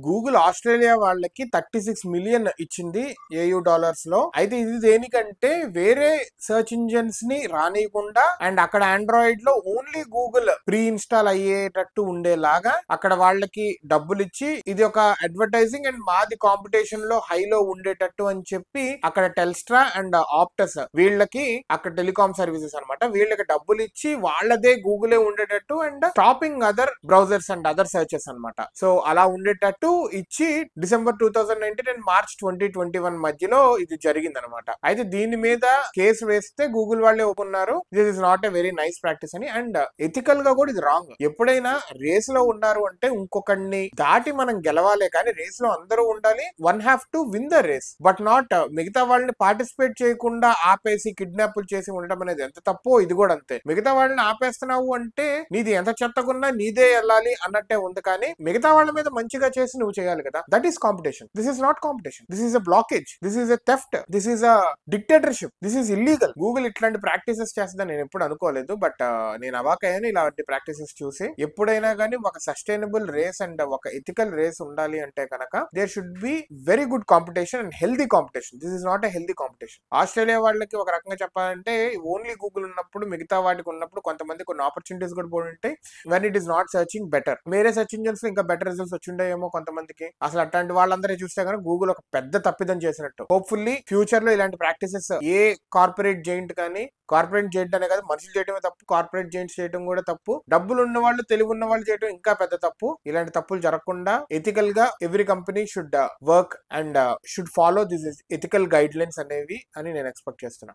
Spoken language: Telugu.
గూగుల్ ఆస్ట్రేలియా వాళ్ళకి 36 మిలియన్ ఇచ్చింది ఏయూ డాలర్స్ లో. అయితే ఇది దేనికంటే వేరే సర్చ్ ఇంజన్స్ ని రానియకుండా అండ్ అక్కడ ఆండ్రాయిడ్ లో ఓన్లీ గూగుల్ ప్రీ ఇన్స్టాల్ అయ్యేటట్టు ఉండేలాగా అక్కడ వాళ్ళకి డబ్బులు ఇచ్చి ఇది ఒక అడ్వర్టైజింగ్ అండ్ మాది కాంపిటీషన్ లో హైలో ఉండేటట్టు అని చెప్పి అక్కడ టెల్స్ట్రా అండ్ ఆప్టస్ వీళ్ళకి అక్కడ టెలికాం సర్వీసెస్ అనమాట, వీళ్ళకి డబ్బులు ఇచ్చి వాళ్ళదే గూగులే ఉండేటట్టు and stopping other browsers and other searches అనమాట. సో అలా ఉండేటట్టు ఇచ్చి డిసెంబర్ 2019 అండ్ మార్చ్ 2021 మధ్యలో ఇది జరిగింది అనమాట. అయితే దీని మీద కేసు వేస్తే గూగుల్ వాళ్ళే ఒప్పుకున్నారు this is not a very nice practice అని. అండ్ ఎథికల్ గా కూడా ఇది రాంగ్. ఎప్పుడైనా రేస్ లో ఉన్నారు అంటే ఇంకొకరిని దాటి మనం గెలవాలే కానీ రేస్ లో అందరూ ఉండాలి. One have to win the race but not మిగతా వాళ్ళని పార్టిసిపేట్ చేయకుండా ఆపేసి కిడ్నాప్ చేసి ఉండడం అనేది ఎంత తప్పో ఇది కూడా అంతే. మిగతా వాళ్ళని ఆపేస్తున్నావు అంటే నీది ఎంత చెత్తగున్నా నీదే వెళ్ళాలి అన్నట్టే ఉంది, కానీ మిగతా వాళ్ళ మీద మంచిగా చేసి నువ్వు చేయాలి కదా. That is competition. This is not competition. This is a blockage. This is a theft. This is a dictatorship. This is illegal. Google ఇట్లాంటి ప్రాక్టీసెస్ చేస్తుందని నేను ఎప్పుడు అనుకోలేదు. బట్ నేను అవాకయ్యాను ఇలాంటి ప్రాక్టీసెస్ చూసి. ఎప్పుడైనా కానీ ఒక సస్టైనబుల్ రేస్ అండ్ ఒక ఎథికల్ రేస్ ఉండాలి అంటే కనుక there should be very good competition and healthy competition. This is not a healthy competition. Australia వాళ్ళకి ఒక రకంగా చెప్పాలంటే ఓన్లీ గూగుల్ ఉన్నప్పుడు మిగతా వాటికి ఉన్నప్పుడు కొంతమంది కొన్ని ఆపర్చునిటీస్ కూడా పోయి ఉంటాయి. When it is not searching better, వేరే సర్చ్ ఇంజన్స్ ఇంకా బెటర్ రిజల్ట్స్ వచ్చిండేమో కొంతమందికి. అసలు అట్లాంటి వాళ్ళందరూ చూస్తే కనుక గూగుల్ ఒక పెద్ద తప్పిదం చేసినట్టు. హోప్ఫుల్లీ ఫ్యూచర్ లో ఇలాంటి ప్రాక్టీసెస్ ఏ కార్పొరేట్ జైంట్ కానీ, కార్పొరేట్ జైంట్ అనే కాదు మనుషులు చేయడమే తప్పు, కార్పొరేట్ జైంట్స్ చేయడం కూడా తప్పు, డబ్బులు ఉన్న వాళ్ళు తెలివి ఉన్న వాళ్ళు చేయడం ఇంకా పెద్ద తప్పు. ఇలాంటి తప్పులు జరగకుండా ఎథికల్ గా every company should work and should follow this ethical guide lines అనేవి అని నేను ఎక్స్పెక్ట్ చేస్తున్నాను.